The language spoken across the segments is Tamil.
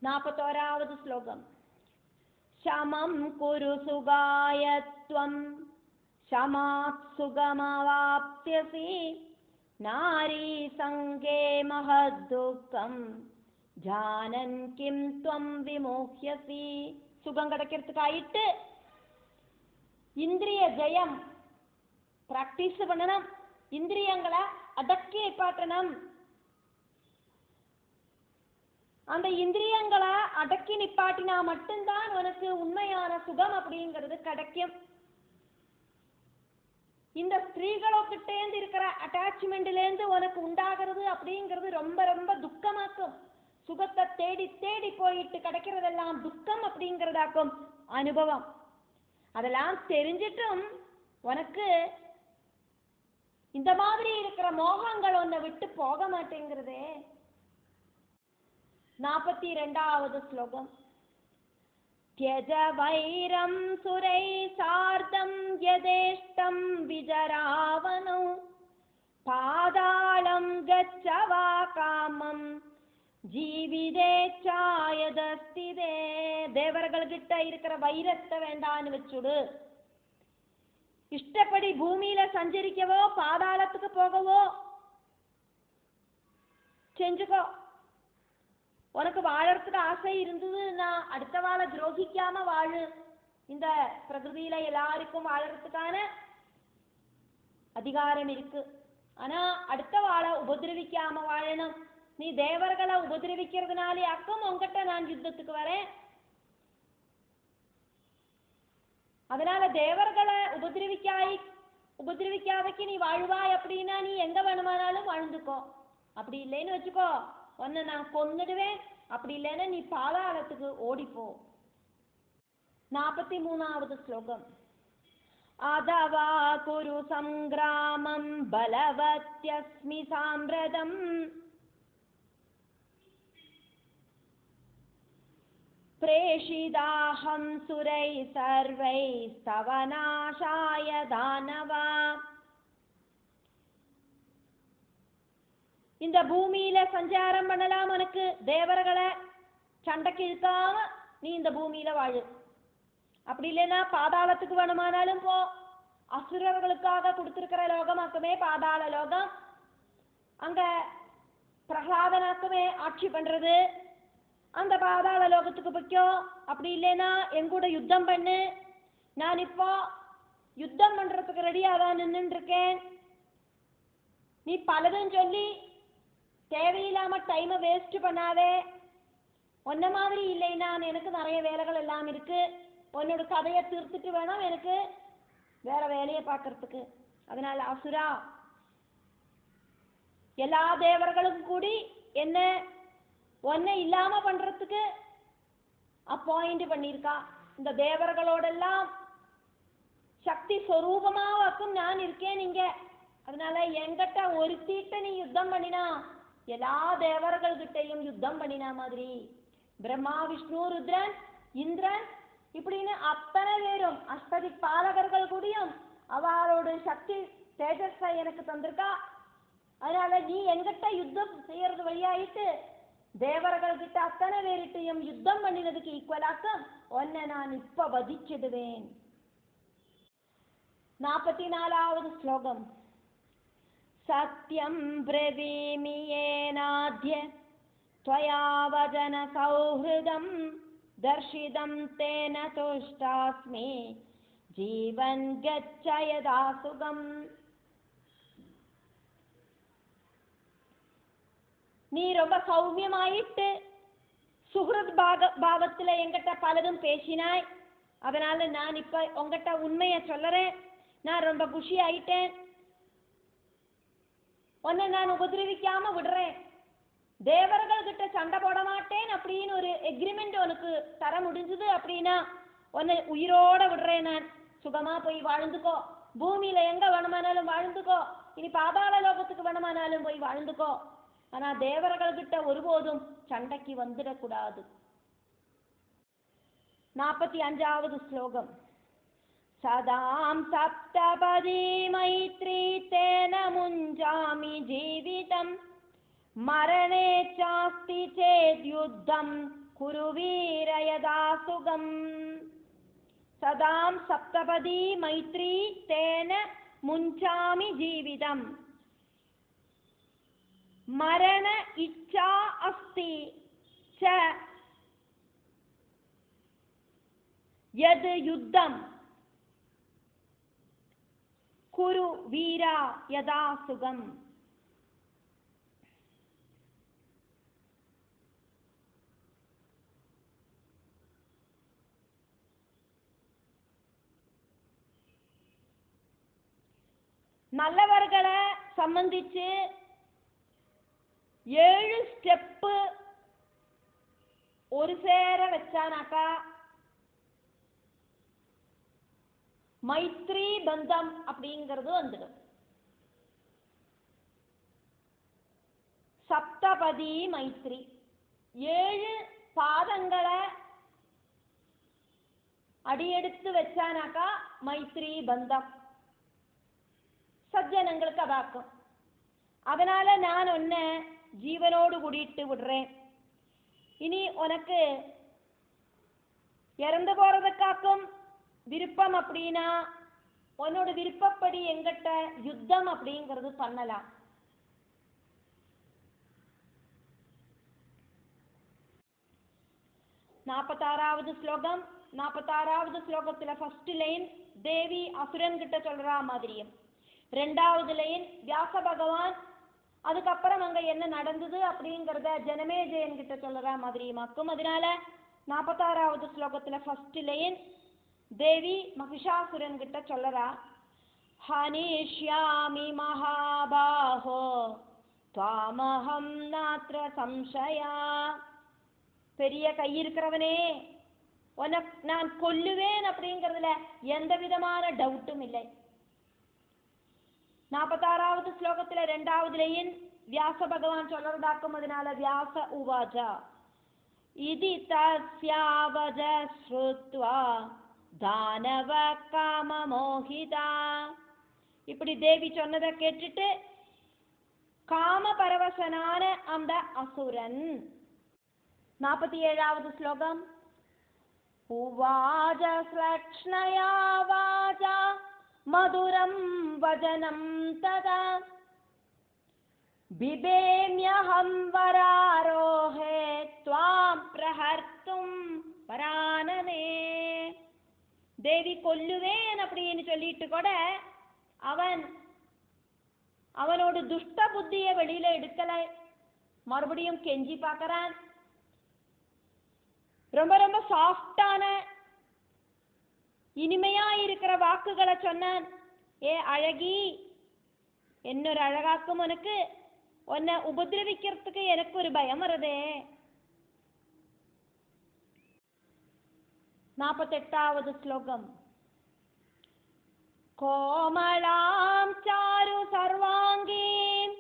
41வது ஸ்லோகம். சமம் குரு சுகாயத்வம் சமாத் சுகமவாப்ஸ்யசி நாரி சங்கே மஹதுக்கம் ஜானன் கிம் த்வம் விமோஹ்யசி. சுகம் கிடைக்கிறதுக்காயிட்டு இந்திரிய ஜெயம் பிராக்டிஸ் பண்ணணும், இந்திரியங்களை அடக்கி நிப்பாட்டணும். அந்த இந்திரியங்களை அடக்கி நிப்பாட்டினா மட்டும்தான் உனக்கு உண்மையான சுகம் அப்படிங்கிறது கிடைக்கும். இந்த ஸ்திரீகளோக்கிட்டேந்து இருக்கிற அட்டாச்மெண்ட்லேருந்து உனக்கு உண்டாகிறது அப்படிங்கிறது ரொம்ப ரொம்ப துக்கமாக்கும். சுகத்தை தேடி தேடி போயிட்டு கிடைக்கிறதெல்லாம் துக்கம் அப்படிங்கிறதாக்கும் அனுபவம். அதெல்லாம் தெரிஞ்சிட்டும் உனக்கு இந்த மாதிரி இருக்கிற மோகங்கள் உன்னை விட்டு போக மாட்டேங்கிறதே. 42வது ஸ்லோகம். त्यज वैरं सुरै सार्धं यदेष्टं विजरावनौ पादालं गच्छ वा कामं ஜீவிதேச்சாயதஸ்திதே. தேவர்கள்கிட்ட இருக்கிற வைரத்தை வேண்டான்னு வச்சுடு. இஷ்டப்படி பூமியில சஞ்சரிக்கவோ பாதாளத்துக்கு போகவோ செஞ்சுக்கோ. உனக்கு வாழறதுக்கு ஆசை இருந்ததுன்னா அடுத்த வாழ துரோகிக்காம வாழு. இந்த பிரகிருதியில எல்லாருக்கும் வாழறதுக்கான அதிகாரம் இருக்கு. ஆனா அடுத்த வாழ உபதிரவிக்காம வாழணும். நீ தேவர்களை உபதிரவிக்கிறதுனாலே அக்கம் உங்ககிட்ட நான் யுத்தத்துக்கு வரேன். அதனால தேவர்களை உபதிரவிக்காதைக்கு நீ வாழ்வாய் அப்படின்னா நீ எங்க வேணுமானாலும் வாழ்ந்துக்கோ. அப்படி இல்லைன்னு வச்சுக்கோ, உன்னை நான் கொன்னுடுவேன். அப்படி இல்லைன்னா நீ பாதாளத்துக்கு ஓடிப்போ. 43வது ஸ்லோகம். அதவா குரு சங்கிராமம் பலவத்யஸ்மி சாம்ரதம் பிரேஷிதாஹம் சுரை சர்வை ஸ்தவநாசாய தானவா. இந்த பூமியில சஞ்சாரம் பண்ணலாம். உனக்கு தேவர்களை சண்டைக்கு இழுக்காம நீ இந்த பூமியில வாழு. அப்படி இல்லைன்னா பாதாளத்துக்கு வேணுமானாலும் போ. அசுரர்களுக்காக கொடுத்திருக்கிற லோகமாக்குமே பாதாள லோகம். அங்க பிரகலாதனாக்குமே ஆட்சி பண்றது. அந்த பாதாள லோகத்துக்கு போய்க்கோ. அப்படி இல்லைன்னா எங்கூட யுத்தம் பண்ணு. நான் இப்போ யுத்தம் பண்றதுக்கு ரெடியாக தான் நின்றுட்டு இருக்கேன். நீ பலதும் சொல்லி தேவையில்லாம டைமை வேஸ்ட் பண்ணாதே. ஒன்ன மாதிரி இல்லைன்னா எனக்கு நிறைய வேலைகள் எல்லாம் இருக்கு. உன்னோட கதையை தீர்த்துட்டு வேணும் எனக்கு வேற வேலையை பார்க்கறதுக்கு. அதனால அசுரா, எல்லா தேவர்களும் கூடி என்ன ஒன்ன இல்லாம பண்றதுக்கு அப்பாயிண்ட் பண்ணியிருக்கா. இந்த தேவர்களோடெல்லாம் சக்தி ஸ்வரூபமாக்கும் நான் இருக்கேன் இங்க. அதனால என்கிட்ட ஒருத்திட்ட நீ யுத்தம் பண்ணினா எல்லா தேவர்கள்கிட்டையும் யுத்தம் பண்ணினா மாதிரி. பிரம்மா, விஷ்ணு, ருத்ரன், இந்திரன் இப்படின்னு அத்தனை பேரும் அஷ்டதி பாலகர்கள் கூடியும் அவளோட சக்தி தேஜஸை எனக்கு தந்திருக்கா. அதனால நீ என்கிட்ட யுத்தம் செய்யறது வழியாயிட்டு தேவர்கள்கிட்ட அத்தனை பேரிட்டையும் யுத்தம் பண்ணினதுக்கு ஈக்குவலாக்க உன்னை நான் இப்ப வதிச்சிடுவேன். 44வது ஸ்லோகம். சத்யம் பிரவீமி ஏனாத்ய त्वया वचन सौहृदं दर्शितं तेन तुष्टास्मि जीवन गच्छ यदा सुगम. நீ ரொம்ப சௌமியமாயிட்டு சுஹ்ருத் பாவத்துல என்கிட்ட பலதும் பேசினாய். அதனால நான் இப்ப உங்ககிட்ட உண்மைய சொல்லறேன். நான் ரொம்ப குஷி ஆயிட்டேன். உன்னை நான் உபதிரவிக்காம விடுறேன். தேவர்கள் கிட்ட சண்டை போட மாட்டேன் அப்படின்னு ஒரு எக்ரிமெண்ட் உனக்கு தர முடிஞ்சது அப்படின்னா உன்னை உயிரோட விடுறேன். நான் சுகமா போய் வாழ்ந்துக்கோ. பூமியில எங்க வேணுமானாலும் வாழ்ந்துக்கோ. இனி பாதாள லோகத்துக்கு வேணுமானாலும் போய் வாழ்ந்துக்கோ. ஆனா தேவர்கள் கிட்ட ஒருபோதும் சண்டைக்கு வந்துடக்கூடாது. 45வது ஸ்லோகம். சதாம் சப்தபதி மைத்ரி தேன முஞ்சாமி ஜீவிதம் மரணே சாஸ்தி சேத் யுத்தம் குருவீர யதா சுகம் சதாம் சப்தபதி மைத்ரி தேன முஞ்சாமி ஜீவிதம் மரண இச்சா அஸ்தி ச யத் யுத்தம் குரு வீரா யதா சுகம். நல்லவர்களை சம்பந்திச்சு 7 ஸ்டெப்பு ஒரு சேர வச்சானாக்கா மைத்ரி பந்தம் அப்படிங்கிறது வந்துடும். சப்தபதி மைத்ரி 7 பாதங்களை அடியெடுத்து வச்சானாக்கா மைத்ரி பந்தம் சஜ்ஜனங்களுக்கு அதாக்கும். அதனால நான் உன்னை ஜீவனோடு கூட்டிட்டு விடுறேன். இனி உனக்கு இறந்து போறதுக்காக்கும் விருப்பம் அப்படின்னா உன்னோட விருப்பப்படி எங்கிட்ட யுத்தம் அப்படிங்கிறது பண்ணலாம். நாற்பத்தாறாவது ஸ்லோகம். 46வது ஸ்லோகத்துல ஃபர்ஸ்ட் லைன் தேவி அசுரன் கிட்ட சொல்றா மாதிரியும், 2வது லைன் வியாச பகவான் அதுக்கப்புறம் அங்க என்ன நடந்தது அப்படிங்கிறத ஜனமேஜயன் கிட்ட சொல்ற மாதிரியுமாக்கும். அதனால 46வது ஸ்லோகத்துல ஃபர்ஸ்ட் லைன் தேவி மகிஷாசுரன் கிட்ட சொல்லறா, ஹனிஷ்யாமி மகாபாஹோ த்வாமஹம் நாத்ர சம்சயா. பெரிய கை இருக்கிறவனே, உனக்கு நான் கொல்லுவேன் அப்படிங்கிறதுல எந்த விதமான டவுட்டும் இல்லை. 46வது ஸ்லோகத்துல 2வது லைன் வியாச பகவான் சொல்றதாக்கும். அதனால வியாச உவாச்சா இதி தஸ்யாவஜ ஸ்ருத்வா தானவ காம மோகிதா. இப்படி தேவி சொன்னதை கேட்டுட்டு காம பரவசனான அந்த அசுரன். 47வது ஸ்லோகம் உவாஜ ஸ்லக்ஷ்ணயா வாஜா மதுரம் வஜனம் ததா பிபேம்யஹம் வராரோஹே த்வாம் பிரஹர்த்தும் பரானனே. தேவி கொல்லுவேன் அப்படின்னு சொல்லிட்டு கூட அவனோட துஷ்ட புத்திய வெளியில எடுக்கல. மறுபடியும் கெஞ்சி பார்க்கறான். ரொம்ப ரொம்ப சாஃப்டான இனிமையா இருக்கிற வாக்குகளை சொன்னான். ஏ அழகி, என்னொரு அழகாக்கும் உனக்கு, உன்னை உபதிரவிக்கிறதுக்கு எனக்கு ஒரு பயம் வருதே. 48வது ஸ்லோகம் கோமளாம் சாரு சர்வாங்கீம்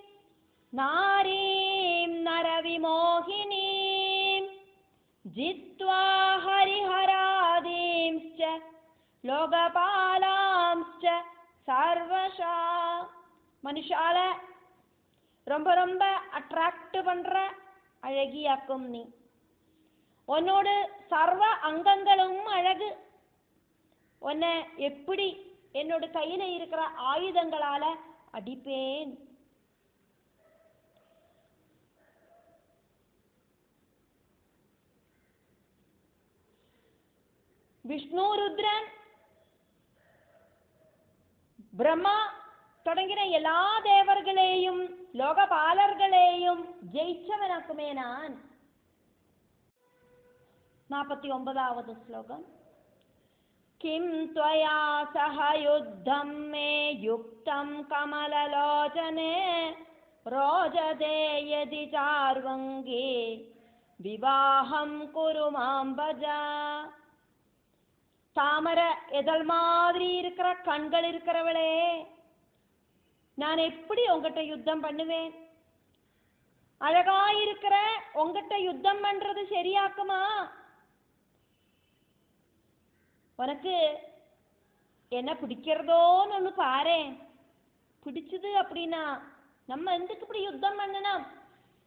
நாரீம் நரவிமோகினீம் ஜித்வா ஹரிஹராதீம்ச்ச லோகபாலாம்ச்ச சர்வஷா. மனுஷால ரொம்ப ரொம்ப அட்ராக்ட் பண்ற அழகியாக்கும் நீ. உன்னோட சர்வ அங்கங்களும் அழகு. உன்னை எப்படி என்னோட கையில இருக்கிற ஆயுதங்களால அடிப்பேன். விஷ்ணு ருத்ரன் பிரம்மா தொடங்கின எல்லா தேவர்களையும் லோகபாலர்களையும் ஜெயிச்சவனாக்குமே நான். 49வது ஸ்லோகம் கிம் த்வயா சஹ யுத்தம் மே யுக்தம் கமலலோச்சனே ரோஜதே யதி சார்வங்கி விவாஹம் குரு மாம்பஜா. தாமரை எதழ் மாதிரி இருக்கிற கண்கள் இருக்கிறவளே, நான் எப்படி உங்ககிட்ட யுத்தம் பண்ணுவேன்? அழகாயிருக்கிற உங்ககிட்ட யுத்தம் பண்றது சரியாக்குமா? உனக்கு என்ன பிடிக்கிறதோன்னு ஒன்று பாரு. பிடிச்சது அப்படின்னா நம்ம எதுக்கு இப்படி யுத்தம் பண்ணணும்?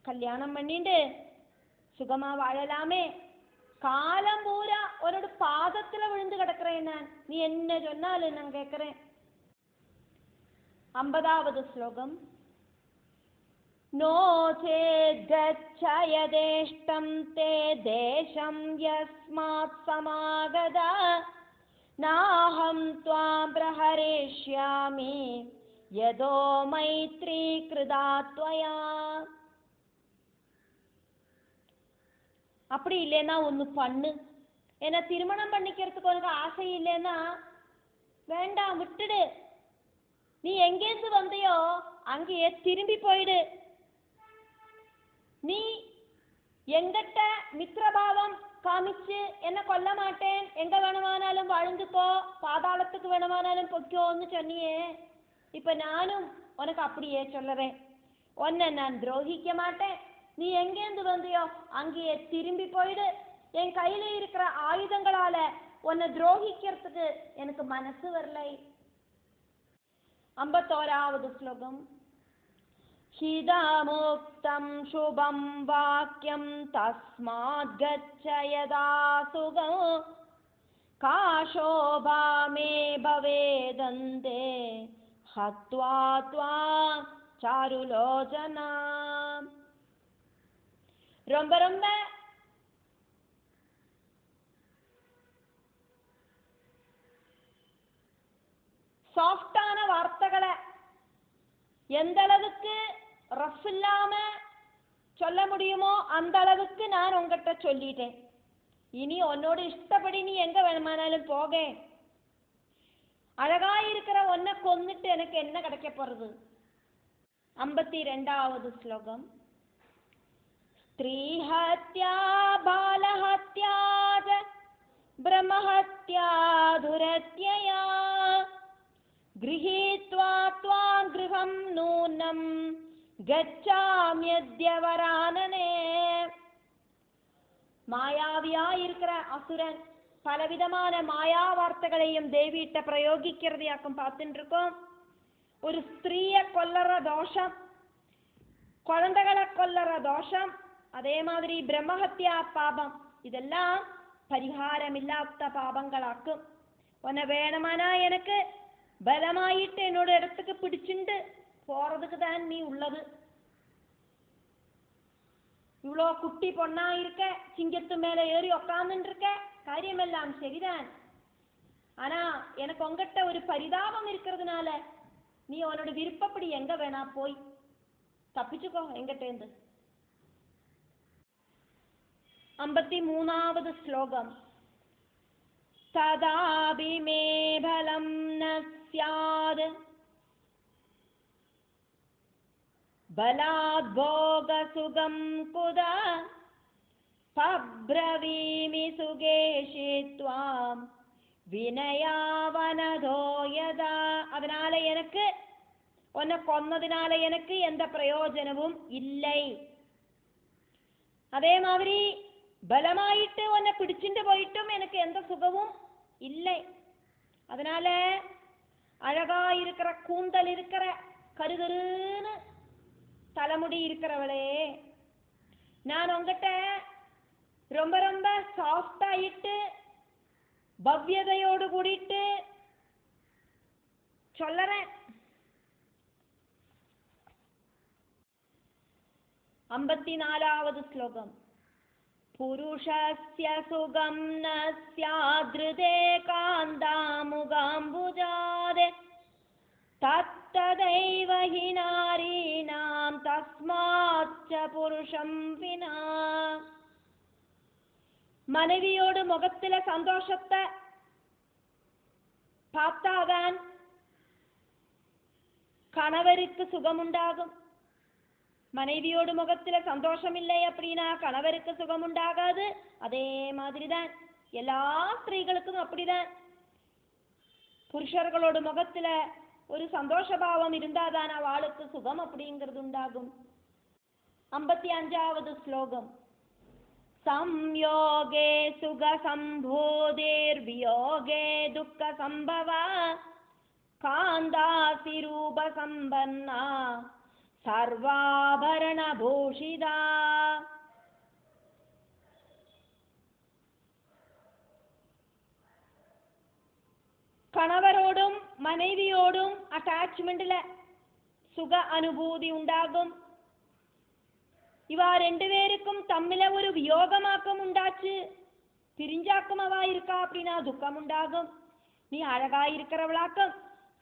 கல்யாணம் பண்ணிட்டு சுகமா வாழலாமே. காலம் பூரா உன்னோட பாதத்துல விழுந்து கிடக்கிறேன் நான். நீ என்ன சொன்னாலும் நான் கேட்கிறேன். 50வது ஸ்லோகம். நோ சேத்கச்சயதேஷ்டம் தே தேசம் யஸ்மாத் சமாகதா நாஹம் த்வாம் பிரஹரிஷ்யாமி யதோ மைத்ரீ கிருதா த்வயா. அப்படி இல்லைன்னா ஒன்று பண்ணு. என்ன திருமணம் பண்ணிக்கிறதுக்கு உனக்கு ஆசை இல்லைன்னா வேண்டாம், விட்டுடு. நீ எங்கேருந்து வந்தையோ அங்கேயே திரும்பி போயிடு. நீ எங்கிட்ட மித்திரபாவம் காமிச்சு என்ன கொல்ல மாட்டேன், எங்க வேணுமானாலும் வாழ்ந்துக்கோ, பாதாளத்துக்கு வேணுமானாலும் பொக்கோன்னு சொன்னியே. இப்ப நானும் உனக்கு அப்படியே சொல்லுறேன், உன்னை நான் துரோகிக்க மாட்டேன். நீ எங்கேருந்து வந்தியோ அங்கேயே திரும்பி போயிடு. என் கையில இருக்கிற ஆயுதங்களால உன்னை துரோகிக்கிறதுக்கு எனக்கு மனசு வரலை. 51வது ஸ்லோகம். ஹிதமுக்தம் சுபம் வாக்கியம் தஸ்மாத் கச்சயதா சுகம் காஷோபா மே பவேதந்தே ஹத்வா த்வாம் சாருலோச்சனா. ரொம்ப ரொம்ப சாஃப்டான வார்த்தைகளை எந்த அளவுக்கு ரஃப் இல்லாம சொல்ல முடியுமோ அந்த அளவுக்கு நான் உங்ககிட்ட சொல்லிட்டேன். இனி உன்னோட இஷ்டப்படி நீ எங்க வேணுமானாலும் போக. அழகாயிருக்கிற ஒன்ன கொன்னுட்டு எனக்கு என்ன கிடைக்க போறது. 52வது ஸ்லோகம். ஸ்திரீஹத்யா பாலஹத்யா பிரம்மஹத்யா துரத்யயா கிரஹீத்வா த்வாம் கிருஹம் நூனம் கச்சாம்யத்ய வரானனே. மாயாவியா இருக்கிற அசுரன் பலவிதமான மாயா வார்த்தைகளையும் தேவியிட்ட பிரயோகிக்கிறதையாக்கும் பார்த்துட்டு இருக்கோம். ஒரு ஸ்திரீய கொல்லற தோஷம், குழந்தைகளை கொல்லற தோஷம், அதே மாதிரி பிரம்மஹத்யா பாபம், இதெல்லாம் பரிகாரமில்லாத பாபங்களாக்கும். உன்னை வேணுமானா எனக்கு பலமாயிட்டு என்னோட இடத்துக்கு பிடிச்சுண்டு போறதுக்கு தான் நீ உள்ளது. இவ்வளோ குட்டி பொண்ணா இருக்க, சிங்கத்து மேல ஏறி உக்காந்துட்டு இருக்க, காரியமெல்லாம் சரிதான். ஆனா எனக்கு உங்ககிட்ட ஒரு பரிதாபம் இருக்கிறதுனால நீ உன்னோட விருப்பப்படி எங்க வேணா போய் தப்பிச்சுக்கோ எங்கிட்டேந்து. 53வது ஸ்லோகம். ததாபி மே பலம் ந ஸ்யாத் பலாத் போக சுகம் குதா பப்ரவீமி சுகேஷி த்வாம் வினயாவனதோ யதா. அதனால எனக்கு உன்னை கொன்னதுனால எனக்கு எந்த பிரயோஜனமும் இல்லை. அதே மாதிரி பலமாயிட்டு உன்னை பிடிச்சிட்டு போயிட்டும் எனக்கு எந்த சுகமும் இல்லை. அதனால அழகா இருக்கிற கூந்தல் இருக்கிற கருகருன்னு தலைமுடி இருக்கிறவளே, நான் உங்ககிட்ட ரொம்ப ரொம்ப சாஃப்டாயிட்டு பவ்யதையோடு கூடிட்டு சொல்லறேன். 54வது ஸ்லோகம். புருஷஸ்ய சுகம் ந ஸ்யாத்ருதே காந்தாமுகாம்புஜாதே தத்ததைவ ஹி நாரீணாம் தஸ்மாச்ச புருஷம் வினா. மனைவியோடு முகத்தில சந்தோஷத்தை பார்த்தாதான் கணவருக்கு சுகம் உண்டாகும். மனைவியோடு முகத்தில சந்தோஷம் இல்லை அப்படின்னா கணவருக்கு சுகம் உண்டாகாது. அதே மாதிரிதான் எல்லா ஸ்திரீகளுக்கும் அப்படிதான். புருஷர்களோட முகத்தில ஒரு சந்தோஷபாவம் இருந்தாதான் அவளுக்கு சுகம் அப்படிங்கிறது உண்டாகும். 55வது ஸ்லோகம். சம்யோகே சுக சம்போதேர் வியோகே துக்க சம்பவா காந்தாசி ரூப சம்பன்னா சர்வாபரண பூஷிதா. கணவரோடும் மனைவியோடும் அட்டாச்மெண்ட்ல சுக அனுபூதி உண்டாகும். இவா ரெண்டு பேருக்கும் தம்மில ஒரு வியோகமாக்கம் உண்டாச்சு, பிரிஞ்சாக்கமவா இருக்கா அப்படின்னா துக்கம் உண்டாகும். நீ அழகா இருக்கிறவளாக்கம்,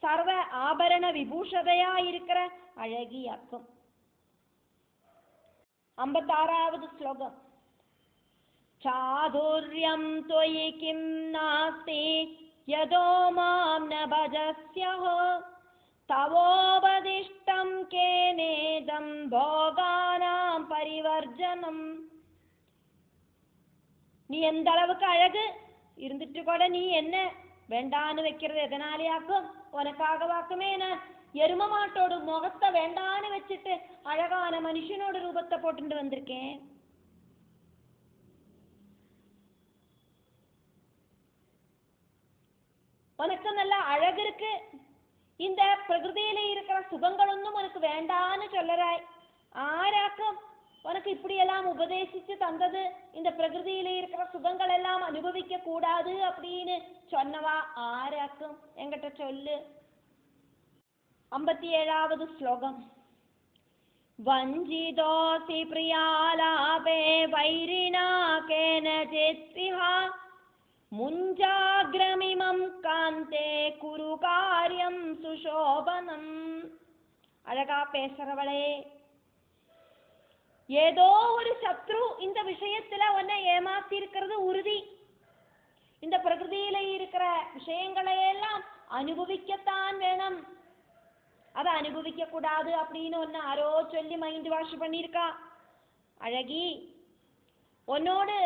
சர்வ ஆபரண விபூஷதையா இருக்கிற அழகியாக்கும். 56வது ஸ்லோகம். சாதுர்யம் தொயி கிம் நாஸ்தி யதோ மாம் ந பஜஸ்யஹோ தவோபதிஷ்டம் கேனேதம் போகானாம் பரிவர்ஜனம். நீ எந்த அளவுக்கு அழகு இருந்துட்டு கூட நீ என்ன வேண்டான்னு வைக்கிறது எதனாலேயாக்கும்? உனக்காகவாக்குமே நான் எரும மாட்டோட முகத்தை வேண்டான்னு வச்சுட்டு அழகான மனுஷனோட ரூபத்தை போட்டுட்டு வந்திருக்கேன். உனக்கு நல்ல அழகு இருக்கு, இந்த பிரகிருதியில இருக்கிற சுகங்கள் ஒன்றும் உனக்கு வேண்டான்னு சொல்லறாய். ஆராக்கும் உனக்கு இப்படியெல்லாம் உபதேசிச்சு தந்தது? இந்த பிரகிருதியில இருக்கிற சுகங்கள் எல்லாம் அனுபவிக்க கூடாது அப்படின்னு சொன்னவா ஆராக்கும்? என்கிட்ட சொல்லு. 57வது ஸ்லோகம். வஞ்சிதோசி பிரியாலாபே வைரினா கேனஜித்விஹா முஞ்சாக்ரமிமம் காந்தே குரு காரியம் சுஷோபனம். அழகா பேசுறவளே, ஏதோ ஒரு சத்ரு இந்த விஷயத்துல உன்னை ஏமாத்தி இருக்கிறது உறுதி. இந்த பிரகிருதியில இருக்கிற விஷயங்களை எல்லாம் அனுபவிக்கத்தான் வேணும், அதை அனுபவிக்க கூடாது அப்படின்னு ஒன்னு யாரோ சொல்லி மைண்ட் வாஷ் பண்ணிருக்கா. அழகி, உன்னோடு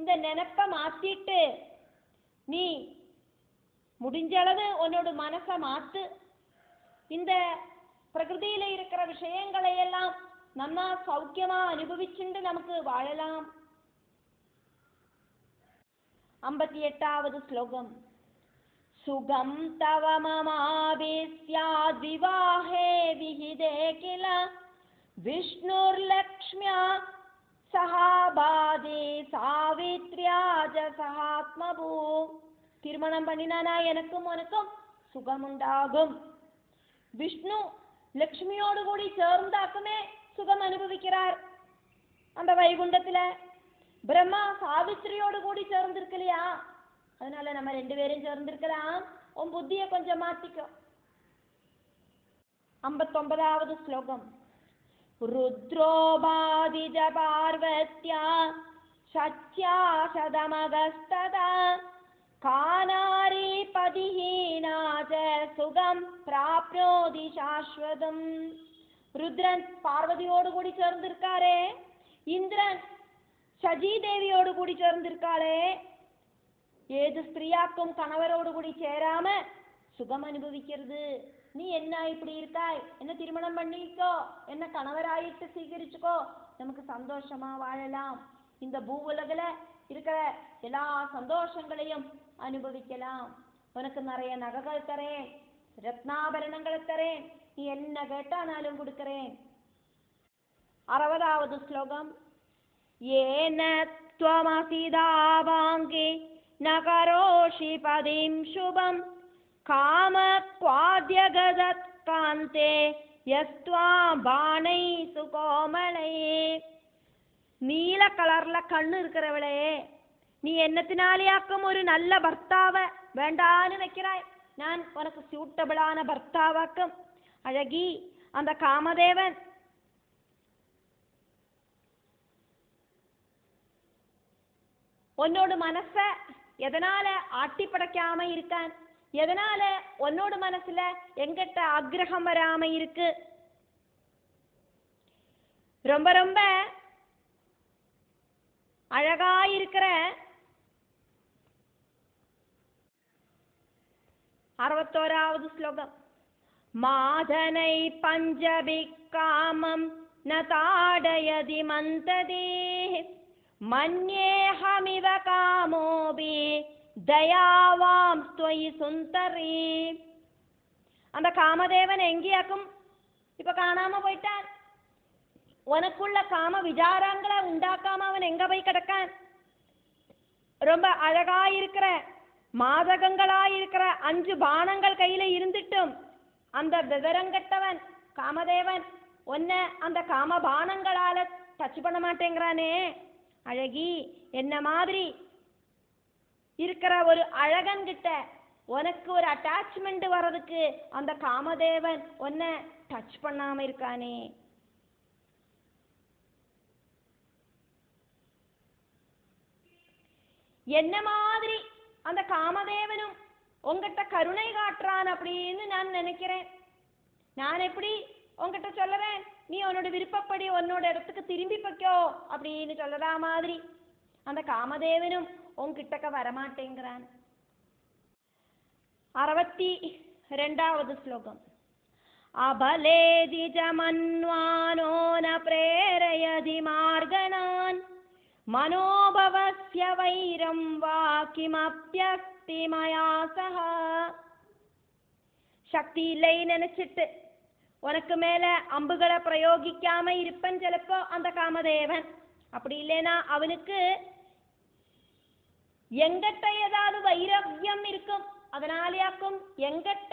இந்த நினைப்ப மாத்திட்டு நீ முடிஞ்ச அளவு உன்னோட மனசை மாத்து. இந்த பிரகிருதியில இருக்கிற விஷயங்களை எல்லாம் நம்ம சௌக்கியமா அனுபவிச்சுட்டு நமக்கு வாழலாம். 58வது ஸ்லோகம். சுகம் தவ மமாபிஸ்யாத் விவாஹே விஹிதே கில விஷ்ணுர்லக்ஷ்ம்யா சஹாபாதே சாவித்ரியாஜ சஹாத்மபூ. திருமணம் பண்ணினானா எனக்கும் உனக்கும் சுகம் உண்டாகும். விஷ்ணு லக்ஷ்மியோடு கூடி சேர்ந்தாக்குமே சுகம் அனுபவிக்கிறார் அந்த வைகுண்டத்துல. பிரம்மா சாவித்திரியோடு கூடி சேர்ந்திருக்கலையா, அதனால நம்ம ரெண்டு பேரும் சேர்ந்திருக்கலாம். உன் புத்திய கொஞ்சம் மாத்திக்கோ. 59வது ஸ்லோகம். ருத்ரோபாதிஜ பார்வத்யா சத்யா சதமகஸ்ததா கானாரி பதிஹீனாஜ சுகம் பிராப்னோதி சாஸ்வதம். ருத்ரன் பார்வதியோடு கூடி சேர்ந்திருக்காரே, இந்திரன் சஜி தேவியோடு கூடி சேர்ந்திருக்காளே. ஏது ஸ்திரியாக்கும் கணவரோடு கூடி சேராம சுகம் அனுபவிக்கிறது. நீ என்ன இப்படி இருக்காய், என்ன திருமணம் பண்ணிக்கோ, என்ன கணவராயிட்டு சீகரிச்சுக்கோ, நமக்கு சந்தோஷமா வாழலாம். இந்த பூ உலகில இருக்கிற எல்லா சந்தோஷங்களையும் அனுபவிக்கலாம். உனக்கு நிறைய நகைகள் தரேன், ரத்னாபரணங்களை தரேன், நீ என்ன கேட்டானாலும் கொடுக்கிறேன். 60வது ஸ்லோகம். ஏன த்வமசி தாவாங்கி நகரோஷி பதிம் சுபம் காம குவாத்யகதத் காந்தே யஸ்த்வா பானை சுகோமலை. நீல கலர்ல கண்ணு இருக்கிறவளே, நீ என்னத்தினாலேயாக்கும் ஒரு நல்ல பர்த்தாவை வேண்டான்னு வைக்கிறாய். நான் உனக்கு சூட்டபிளான பர்த்தாவாக்கும். அழகி, அந்த காமதேவன் உன்னோட மனச எதனால ஆட்டி படைக்காம இருக்கான்? எதனால உன்னோட மனசுல எங்கிட்ட ஆக்ரகம் வராம இருக்கு? ரொம்ப ரொம்ப அழகா இருக்கிற 61வது ஸ்லோகம். மாதனை பஞ்சபி காமம் ந தாடயதி மந்ததே மன்யேஹமிவ காமோபி தயாவாம் ஸ்வயி சுந்தரி. அந்த காமதேவன் எங்கேயாக்கும் இப்ப காணாம போயிட்டான். உனக்குள்ள காம விசாரங்களை உண்டாக்காம அவன் எங்க போய் கிடக்கான்? ரொம்ப அழகா இருக்கிற மாதகங்களாயிருக்கிற 5 பானங்கள் கையில இருந்துட்டும் அந்த விவரங்கட்டவன் காமதேவன் ஒன்ன அந்த காமபானங்களால டச் பண்ண மாட்டேங்கிறானே. அழகி, என்ன மாதிரி இருக்கிற ஒரு அழகன் கிட்ட உனக்கு ஒரு அட்டாச்மெண்ட் வர்றதுக்கு அந்த காமதேவன் ஒன்ன டச் பண்ணாம இருக்கானே. என்ன மாதிரி அந்த காமதேவனும் உங்ககிட்ட கருணை காட்டுறான் அப்படின்னு நான் நினைக்கிறேன். நான் எப்படி உங்ககிட்ட சொல்லுறேன், நீ உன்னோட விருப்பப்படி உன்னோட இடத்துக்கு திரும்பி வைக்கோ அப்படின்னு சொல்லறா மாதிரி அந்த காமதேவனும் உங்ககிட்டக்க வரமாட்டேங்கிறான். 62வது ஸ்லோகம். அபலேதி ஜமன்வானோ ந பிரேரயதி மார்கணான் மனோபவஸ்ய வைரம் வா கிமப்யஸ்தி மயா சஹ. சக்தி இல்லை நினைச்சிட்டு உனக்கு மேல அம்புகளை பிரயோகிக்காம இருப்பன் சிலப்போ அந்த காமதேவன். அப்படி இல்லைன்னா அவனுக்கு எங்கிட்ட ஏதாவது வைரவியம் இருக்கும், அதனாலேயாக்கும் எங்கிட்ட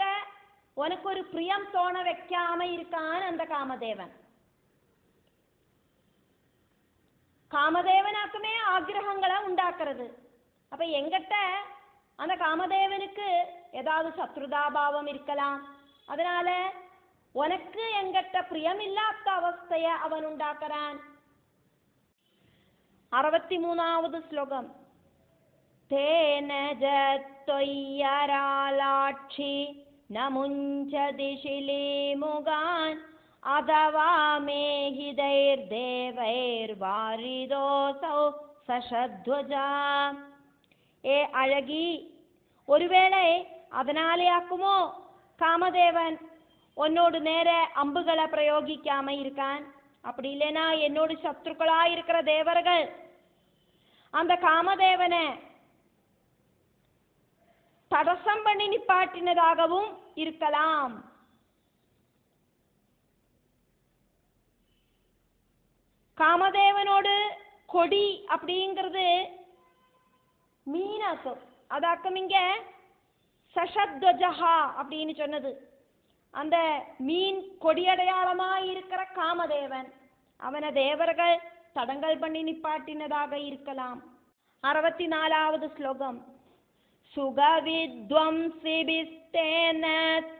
உனக்கு ஒரு பிரியம் தோண வைக்காம இருக்கான் அந்த காமதேவன். காமதேவனாக்குமே ஆக்கிரகங்களை உண்டாக்குறது. அப்ப எங்கிட்ட அந்த காமதேவனுக்கு ஏதாவது சத்ருதாபாவம் இருக்கலாம், அதனால உனக்கு எங்கிட்ட பிரியமில்லாத அவஸ்தைய அவன் உண்டாக்குறான். 63வது ஸ்லோகம். தேன ஜத்வய்யராலாட்சி நமுஞ்சதி சிலீமுகான் அதவா மேஹிதைர் தேவைர் வாரிதோசௌ சஷத்வஜா. ஏ அழகி, ஒருவேளை அதனாலேயாக்குமோ காமதேவன் உன்னோடு நேர அம்புகளை பிரயோகிக்காம இருக்கான். அப்படி இல்லைன்னா என்னோடு சத்ருக்களா இருக்கிற தேவர்கள் அந்த காமதேவனை தடசம் பண்ணி நிப்பாட்டினதாகவும் இருக்கலாம். காமதேவனோடு கொடி அப்படிங்கிறது மீனாக்கும், அதாக்கும் இங்க சஷத்வஜஹா அப்படின்னு சொன்னது. அந்த மீன் கொடியடையாளமா இருக்கிற காமதேவன் அவனை தேவர்கள் தடங்கல் பண்ணி நிப்பாட்டினதாக இருக்கலாம். 64வது ஸ்லோகம். சுகவித்வம்சிபிஸ்தேன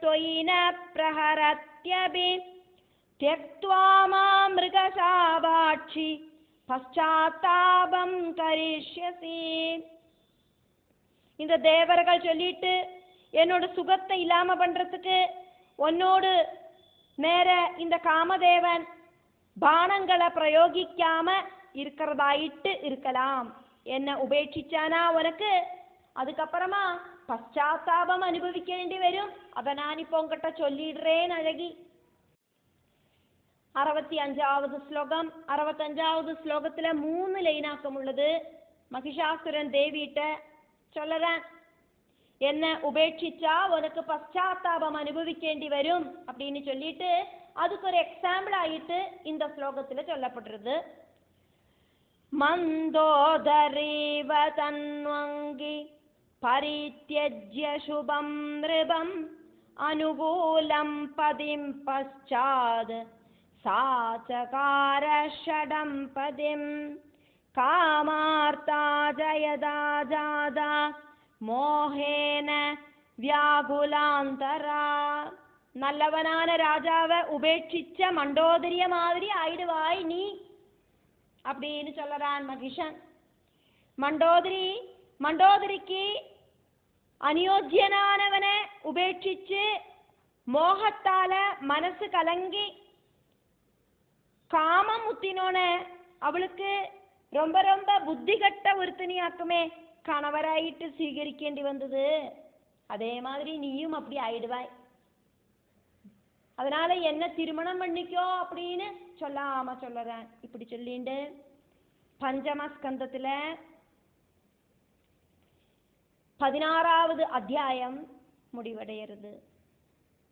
த்வயின பிரஹரத்யபி த்யக்த்வா மாம் மிருகசாபாட்சி பச்சாத்தாபம் கரிஷ்யசி. இந்த தேவர்கள் சொல்லிட்டு என்னோட சுகத்தை இல்லாம பண்றதுக்கு உன்னோடு நேர இந்த காமதேவன் பானங்களை பிரயோகிக்காம இருக்கிறதாயிட்டு இருக்கலாம். என்ன உபேட்சிச்சானா உனக்கு அதுக்கப்புறமா பச்சாத்தாபம் அனுபவிக்க வேண்டி வரும். அதை நான் இப்போ உங்ககிட்ட சொல்லிடுறேன் அழகி. 65வது ஸ்லோகம். 65வது ஸ்லோகத்துல 3 லைனாக்கம் உள்ளது. மகிஷாசுரன் தேவிட்ட சொல்லறேன், என்ன உபேட்சிச்சா உனக்கு பச்சாத்தாபம் அனுபவிக்கேண்டி வரும் அப்படின்னு சொல்லிட்டு அதுக்கு ஒரு எக்ஸாம்பிள் ஆயிட்டு இந்த ஸ்லோகத்துல சொல்லப்படுறது. மந்தோதரீவ தன்வங்கி பரித்யஜ்ய சுபம் நிருபம் அனுகூலம் பதிம் பச்சாத் சாச்சகார ஷடம் பதிம் காமார்த்தா ஜயதா ஜாதா மோஹேன வியாகுலாந்தரா. நல்லவனான ராஜாவை உபேட்சிச்ச மண்டோதரிய மாதிரி ஆயிடுவாய் நீ அப்படின்னு சொல்லறான் மகிஷன். மண்டோதரிக்கு அநியோஜ்யனானவனை உபேட்சிச்சு மோகத்தால மனசு கலங்கி காமம் முத்தினோன அவளுக்கு ரொம்ப ரொம்ப புத்தி கட்ட ஒருத்தனியாக்குமே கணவராயிட்டு சீகரிக்கேண்டி வந்தது. அதே மாதிரி நீயும் அப்படி ஆயிடுவாய். அதனால என்ன திருமணம் பண்ணிக்கோ அப்படின்னு சொல்லாம சொல்லறேன். இப்படி சொல்லிண்டு பஞ்சமஸ்கந்தத்துல 16வது அத்தியாயம் முடிவடைகிறது.